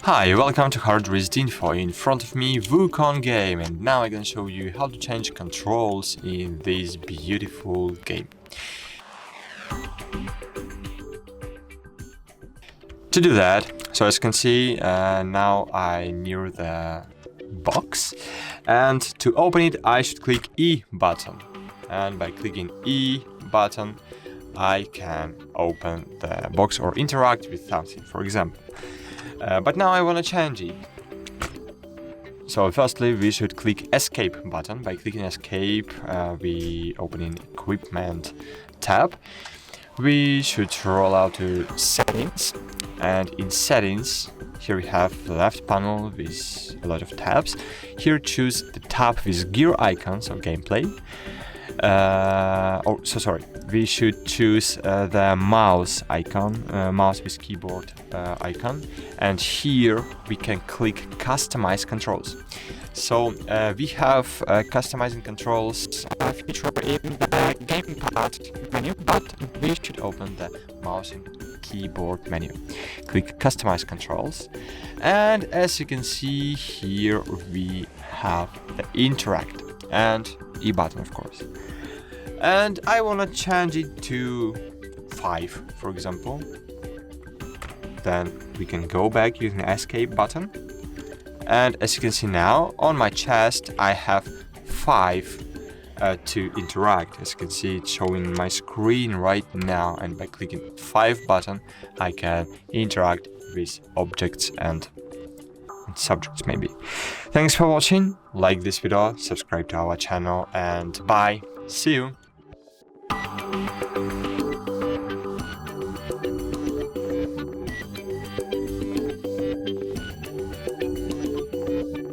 Hi, welcome to HardReset.Info. In front of me, Wukong game, and now I can show you how to change controls in this beautiful game. To do that, so as you can see, now I'm near the box, and to open it I should click E button, and by clicking E button I can open the box or interact with something, for example. But now I want to change it. So firstly we should click escape button. By clicking escape we open in equipment tab. We should roll out to settings, and in settings here we have the left panel with a lot of tabs. Here choose the tab with gear icons or gameplay. We should choose the mouse icon, mouse with keyboard icon, and here we can click customize controls. So we have customizing controls feature in the gamepad menu, but we should open the mouse and keyboard menu. Click customize controls, and as you can see here we have the interact and E button, of course. And I want to change it to 5, for example. Then we can go back using the escape button. And as you can see now, on my chest I have 5 to interact. As you can see, it's showing my screen right now, and by clicking 5 button I can interact with objects and subjects maybe. Thanks for watching, like this video, subscribe to our channel, and bye, see you!